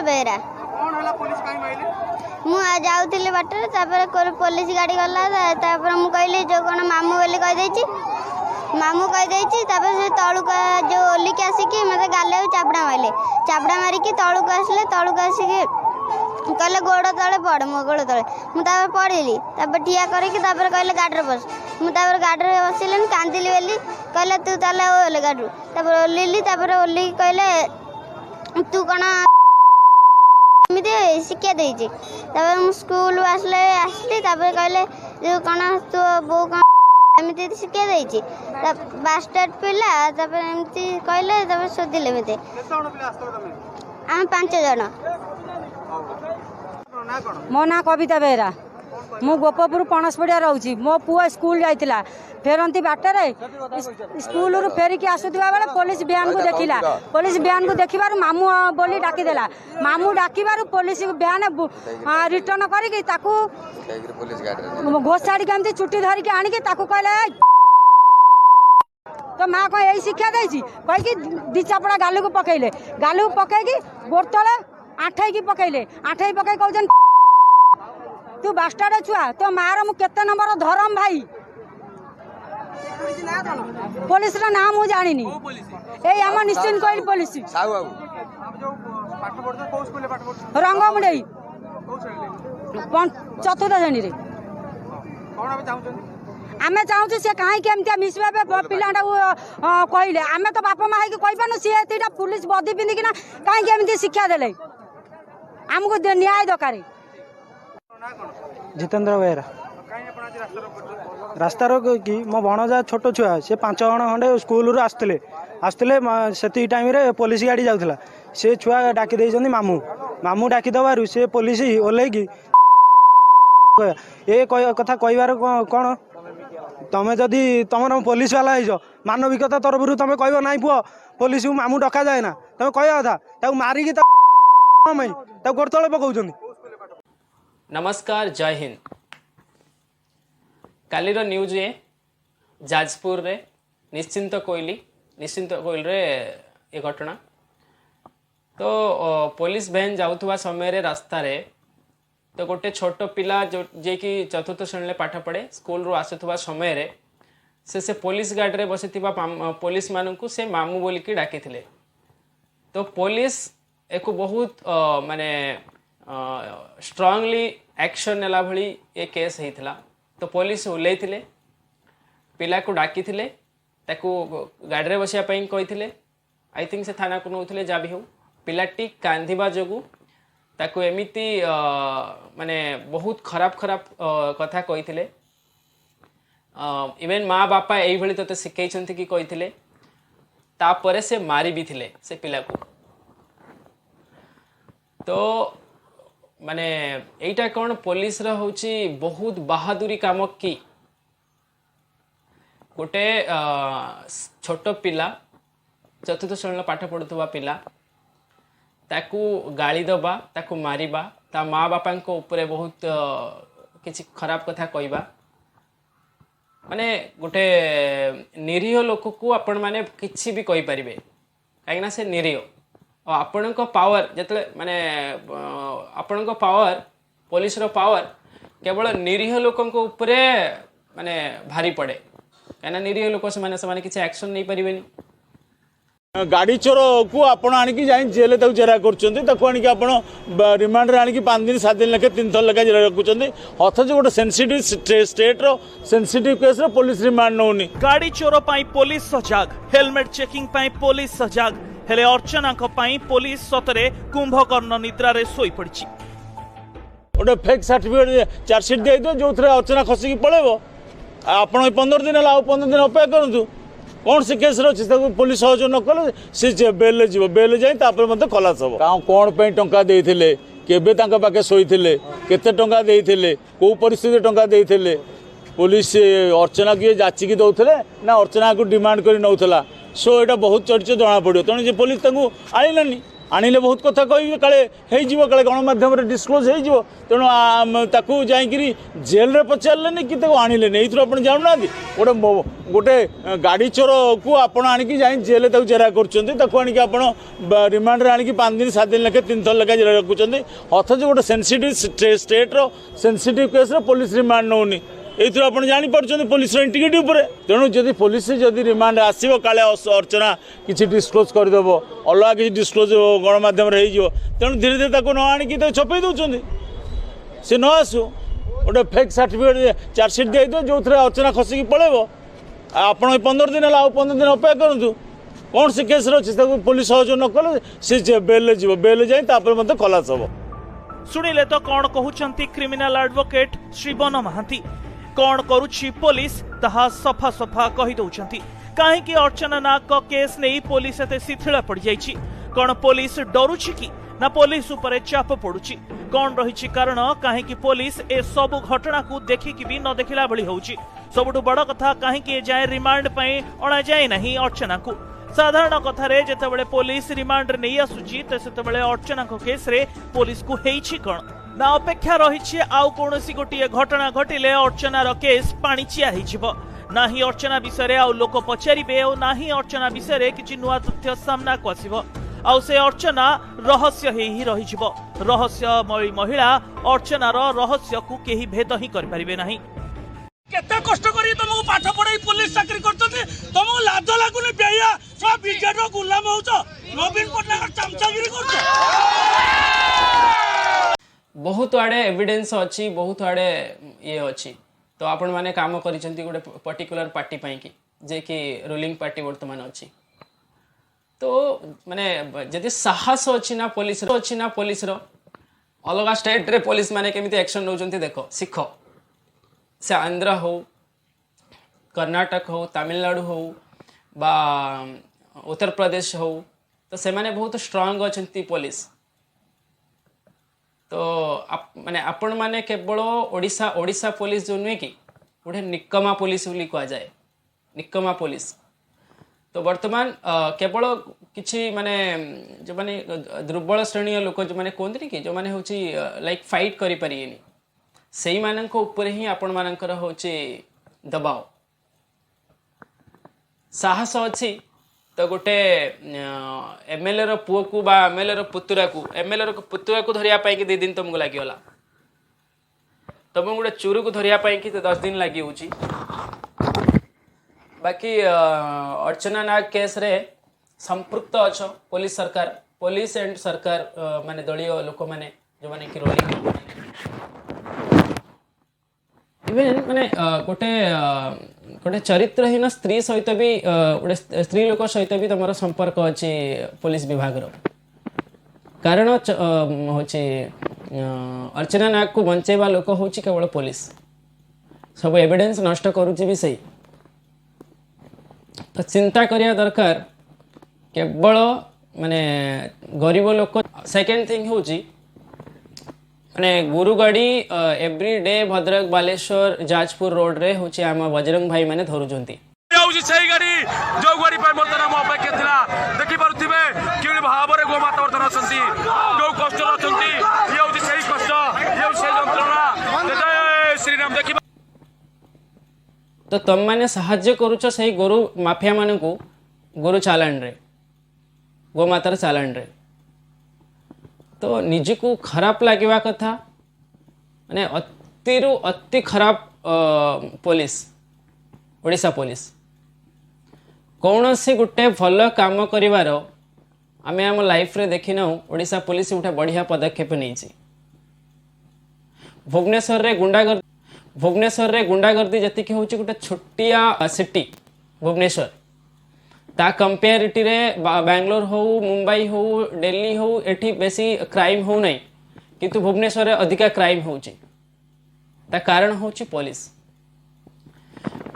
बेहरा मुझे जाऊली water police गाड़ी गला मुझे कहली जो कौन मामू बोली कहीदे मामू कहीदे से तलुक जो ओलिक आसिक मत गाले चापड़ा मारिकी तलुक आसिले तलुक आसिक कहले गोड़ तले पड़ मो गोड़ तले मुझे पड़ी ठिया करके कहले गाड़ी बस मुझे गाड़ी बसलिन कांदिली बोली कहले तू ताले ओले गाड़ी ओल्ली ओल्ली कहले तू कौन शिक्षा देती स्कूल आसली कहले जो कौन तू बो कौन एमती शिक्षा देती बास्टेड पिला एमती कहले शोधिले मत आम 5 जन। मो ना कविता बेहरा मु गोपपुर पणसपड़िया रोची मो पुआ स्कूल जाइतिला फेरंती बाटरे स्कूल रु फेरिकी आसुथिबा बेले पुलिस भ्यान को देखिबार मामू बोली डाकी देला मामू डाकिबार पुलिस भ्यान रिटर्न करिकी ताकू घोषाड़ी केमती चुट्टी धरिकी आनिकी ताकू कहले तो माँ कह यही शिक्षा देछि कहीकि दी चापड़ा गालू को पकईकी गोड़ तले आठई पकईले आठई पकई कहउछन तू बास्टार्ड छुआ तो मार मु केते नंबर धरम भाई पुलिस रा नाम मु जानिनी ए हम निश्चिंत कोइल पुलिस रंगमुंडई 4th श्रेणी रे आमे चाहूँ से कहीं केमती मिसबे पिलाटा कहले आमे तो बापा माँ है कही पानु सी पुलिस बदी पिंधिकिना कहीं केमती शिक्षा देले आमको न्याय दरकार। जितेंद्र बेहरा रास्ता रोक कि मो भणजा छोट छुआ से 5 जण खंडे स्कूल आसते से टाइम रे पुलिस गाड़ी जाऊला से छुआ डाकी देइछन्ती मामू डाकी दबारु से पुलिस ओल्लैकी ए कथा कहबार कौन तमें जदि तुम पुलिस वाला हो मानविकता तरफ तुम कह ना पुओ पुलिस को मामू डका जाए ना तुम कह कथा मारिकी गोड़ तले पकाउछन्ती। नमस्कार जय हिंद। कालीर न्यूज जाजपुर रे निश्चिंत कोइल रे ये घटना तो पुलिस वैन जाउथुवा समय रे रास्ता रे तो गोटे छोट पिला जो जे कि 4th श्रेणी पाठ पढ़े स्कूल रू आसुथुवा समय रे से पुलिस गाड़ी रे बसिथिबा पुलिस मानू से मामू बोलिकी डाकिथिले तो पुलिस एक बहुत माने स्ट्रांगली एक्शन नेला भली ये केस होता तो पुलिस ओल्लैथिले पिला को डाकिथिले ताकू गाड़ी रे बसिया पई कहिथिले आई थिंक से थाना को नौथिले जा भी हो पिलाटी कांदिबा जोगु ताकू एमिति माने बहुत खराब कथा कहिथिले इवेन माँ बापा एई भली तते सिखैछन्ति कि कहिथिले तापरे से मारी भी थिले से पिला को तो माने एटा कौन पुलिस रा होची बहुत बहादुरी काम की गोटे छोट पिला 4th श्रेणी पाठ पढ़ुवा पिला ताकू गाली दबा ताकू मारिबा ता माँ बापा को ऊपर बहुत किसी खराब कथा कहबा माने गोटे निरीह लोक को आपण माने किसी भी कहि परिबे काहेना से निरीह और आपण को पावर जतले माने आपण को पावर पुलिस रो पावर केवल निरीह लोकन को ऊपर माने भारी पड़े कहना निरीह लोक से किसी एक्शन नहीं पारिबेनी गाड़ी चोर को आपण आनिकी जाई जेल तक जेरा कर रिमांड रे आनिकी 5 दिन 7 दिन लेखे 3 थर लेखे जेरा रखुचंदी अथच गोटे सेंसिटिव स्टेट रो सेंसिटिव केस रो पुलिस रिमांड नौनी। गाड़ी चोर पाई पुलिस सजाग हेलमेट चेकिंग पाई पुलिस सजाग हेले अर्चना पाई पुलिस सतरे कुंभकर्ण निद्रा रे सोई पड़ची गोटे फेक सर्टिफिकेट चार्जसीट दे दो जो अर्चना खसिकी पळेबो आपण 15 दिन ला 15 दिन अपेक्षा करंतु कौन से केस रही पुलिस सहयोग न कले सी बेल जीव बेल जाए मत खलास हम कौन पे टंका देते केबे पाखे शोते केते टंका देते कौ परिस्थिति टंका देते पुलिस अर्चना किए जाचिकी दौले ना अर्चना को डिमांड कर नौला सो यहाँ बहुत चर्चा जना पड़ो तेणु पुलिस आईलानी आनिले बहुत कथा कह काले काले गणमाध्यम डिस्क्लोज हो तेणु जाकि जेल रे पचारे कि आनिले ये आप जानूना गोटे गोटे गाड़ी चोर को आपण आणिकी जाई जेल जेरा कर रिमांड आनिकी 5 दिन 7 दिन लेखे 3 थर लेखे जेल रखुच्च अथच गोटे सेनसीटिव स्टेट रो सेनसीटिव केस रे पुलिस रिमांड नौनी ये आप जापर पुलिस इंटीग्रिटी तेणु जदि पुलिस जदि रिमांड आसो काले अर्चना किसी डिस्क्लोज करदेव अलग किसी डिस्क्लोज गणमाध्यम तेणु धीरे धीरे न आणिकी छपे दौरान सी न आसू गोटे फेक सर्टिफिकेट चार्जसीट दे जो अर्चना खसिकी पलैब आप 15 दिन है 15 दिन अपेक्षा करूँ कौन से केस अच्छे पुलिस सहयोग न कले सी बेल जीव बेल जाए खलास हम शुणिले तो कौन कहउछंती क्रिमिनल एडवोकेट श्रीवन महांती कौन करुछि पुलिस ताहा सफा सफा कहि दउछंती काहेकि अर्चना नाग को केस नहीं पुलिस एते शिथिल पड़ जाइछि कौन पुलिस डरुछि कि ना पुलिस उपरे चाप पड़ुछि कौन रहिछि कारण काहेकि पुलिस ए सब घटना को देखिकि भी न देखिला भली होउछि सबुठु बड़ कथा काहेकि जाय रिमांड पई अणा जाय नहीं अर्चना को साधारण कथा रे जेतेबेले पुलिस रिमांड रे नहीं आसुछि त सेतेबेले अर्चना को केस रे पुलिस को हेइछि कोन ना अपेक्षा रहिछि आउ कोनोसी गोटिए घटना घटिले अर्चना रो केस पाणिचिया हेइजिवो नाही अर्चना विषय रे आउ लोक पचारिबे ओ नाही अर्चना विषय रे किछि नुवा तथ्य सामना को आसीबो आउ से अर्चना रहस्य ही रहिजिवो रहस्यमयी महिला अर्चना रो रहस्य को केही भेद ही कर परिबे नाही केते कष्ट करी तुमको पाठ पढ़ाई पुलिस चाकरी करते तुमको लाज लागुनि बेया सब बिजेडर गुलाम होच नवीन पटनायक चमचागिरी करछ बहुत आड़े एविडेंस अच्छी बहुत आड़े ये अच्छी तो आपण माने काम करिसेंती गोटे पर्टिकुलर पार्टी पाई कि जे कि रूलिंग पार्टी वर्तमान अच्छी तो माने जदि साहस अच्छी ना पुलिस रो अलग स्टेट रे पुलिस माने केमिति एक्शन नउचंती देखो सिख से आंध्र हो कर्नाटक हो तमिलनाडु हो बा उत्तर प्रदेश हो तो से माने बहुत स्ट्रांग अच्छी पुलिस तो माने आपण माने केवल ओडिशा पुलिस जो नुहे कि गोटे निकमा पुलिस बोली कह जाए निकमा पुलिस तो वर्तमान केवल किछि माने जो माने दुर्बल श्रेणी लोक जो माने कहते कि जो माने होची लाइक फाइट करि परियेनी सेही मानक ऊपर ही आपण मानकर होची दबाव साहस अच्छी तो गोटे एमएलए रो पुओ को बा एमएलए रो पुतुरा को धरिया पाई कि 2 दिन तुमको लागिगला तुम गोटे चोर को धरिया पाई कि 10 दिन लगी होची बाकी अर्चना नाग केस रे संपृक्त अच्छ पुलिस एंड सरकार माने दलीय लोक माने जो माने कि रोलिंग इवेन माने गोटे चरित्रहीन स्त्री सहित भी गोटे स्त्री लोक सहित भी तुम संपर्क अच्छी पुलिस विभाग कारण होची अर्चना नाग को बंचेवा लोक होची केवल पुलिस सब एविडेंस नष्ट करुची भी सही तो चिंता करिया दरकार केवल माने गरीब लोक सेकेंड थिंग होची माने गुरुगाड़ी every day Bhadrak Baleshwar Jajpur road रे होची आम बजरंग भाई माने धरुचंती सही गाड़ी जो गाड़ी पर बर्तमान अपेक्षा थिला देखि पारुथिबे कि भाव रे गोमाता वर्तन असंती जो कष्ट असंती ये होची सही कष्ट ये होची सही जंत्रणा जय श्री राम देखि तो तुम माने सहाय्य करूछ सही गोरु माफिया माने को गोरु चालान रे गोमातार चालान रे तो निज को खराब लगे कथा माने अति खराब पुलिस ओडिशा पुलिस कौन सी गोटे भल काम करिवार आमे आम लाइफ रे देखी ना ओडिशा पुलिस गोटे बढ़िया पदक्षेप नहीं भुवनेश्वर रे गुंडागर्दी जतिक होची गोटे छोटिया सिटी भुवनेश्वर ता कंपेरिटी रे बैंगलोर हो मुंबई हो दिल्ली हो एठी बेसी क्राइम हो नहीं किंतु भुवनेश्वर रे अधिका क्राइम होची ता कारण होची पुलिस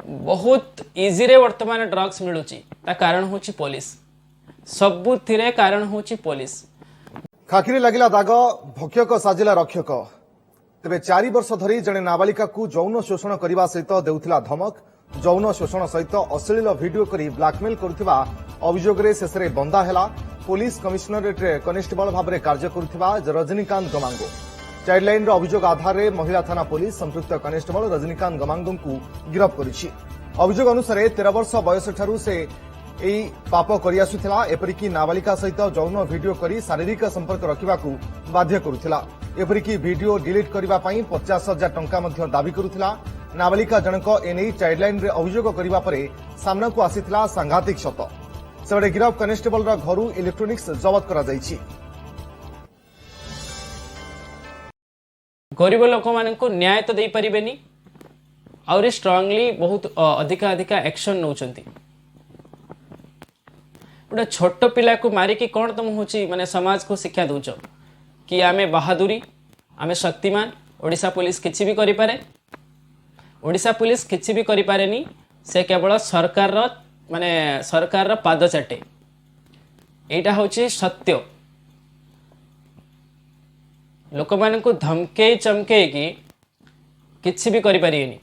बहुत इजी रे वर्तमान ड्रग्स मिलुची ता कारण होची पुलिस सबुथिरे कारण होची पुलिस खाखिरी लागिला दाग भक्षक साजिला रक्षक तेरे 4 वर्ष धरी जने नाबालिका को यौन शोषण करने सहित देउथिला धमक यौन शोषण सहित अश्लील भिडियो करी ब्लैकमेल करुथिबा अभियोग रे शेष रे बंदा हेला पुलिस कमिशनरेट रे कनेस्टेबल भाव में कार्य करुथिबा रजनीकांत गमांगो। चाइल्डलाइन रो अभियोग आधार रे महिला थाना पुलिस संपृक्त कनेस्टेबल रजनीकांत गमांगो को गिरफ्त करिछि। अभियोग अनुसार 13 वर्ष बयस ठारू से एई पाप करि आसुथिला, एपरिकी नाबालिका सहित जौन वीडियो करी शारीरिक संपर्क रखिबाकू बाध्य करुथिला। एपरिकी वीडियो डिलीट करबा पई 50,000 टंका मध्य दाबी करुथिला। नाबालिका जनक एने चाइल्डलाइन रे अभियोग करबा परे सामना को आसीथिला सांघातिक सत। सेबडे गिरफ कनेस्टेबल रा घरू इलेक्ट्रोनिक्स जब्त करा जायछि। गरीब लोक मानक न्याय तो दे परिबेनी और स्ट्रांगली बहुत अधिका अधिका एक्शन नौचंती। गोटे छोट पिला को मारिकी कौन तुम हूँ माने समाज को शिक्षा दौच कि आमे बहादुरी आमे शक्तिमान। ओडिशा पुलिस किसी भी करि पारे, ओडिशा पुलिस किसी भी करि पारेनी, से केवल सरकार माने सरकार पाद चाटे। एटा होची सत्य। लोक मान को धमके चमके कि किसी भी करि पारिएनी।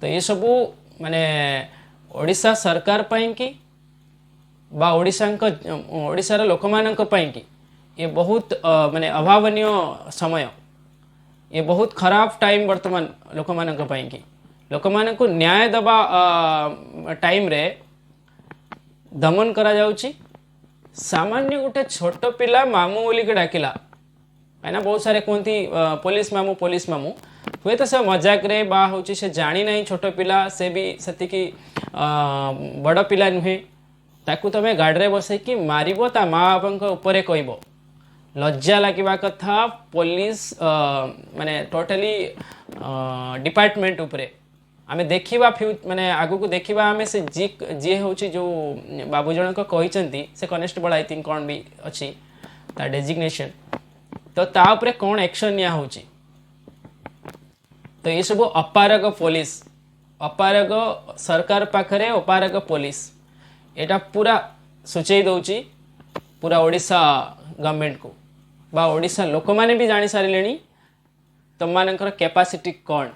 तो ये सबू माने ओडिशा सरकार पाई कि बा ओडिशार लोक मानक पाई कि ये बहुत माने अभावनीय समय, ये बहुत खराब टाइम वर्तमान लोक मानक पाई कि लोक मानक को न्याय दबा टाइम रे दमन करा जाउची। सामान्य गोटे छोट पिला मामू बोली के डाकिला है ना, बहुत सारे कहती पुलिस मामू हुए तो से मजाक रे बा होची से जानी नहीं। छोट पिला से भी सेतिकी बड़ पिला नुहे, ताकू तमे गाड़ी बसई कि मारिबो ता माँ बापा उपरे कहबो। लज्जा लगे कथा पुलिस माने टोटली डिपार्टमेंट उपरे आमे देखिबा माने आगु को देखिबा आमे से जी होची जो बाबू जनक कहिसंती से कनेस्टेबल आई थिंक कौन भी अच्छी ता डेजिग्नेशन, तो ता उपरे कौन एक्शन निया होची। तो ये सब अपारग पुलिस, अपारग सरकार पाखरे अपारग पुलिस, एटा पूरा सूचई दौची पूरा ओडिशा गवर्नमेंट को बा ओडिशा लोक माने भी जानी सारे तुम मानकर कैपेसिटी कौन।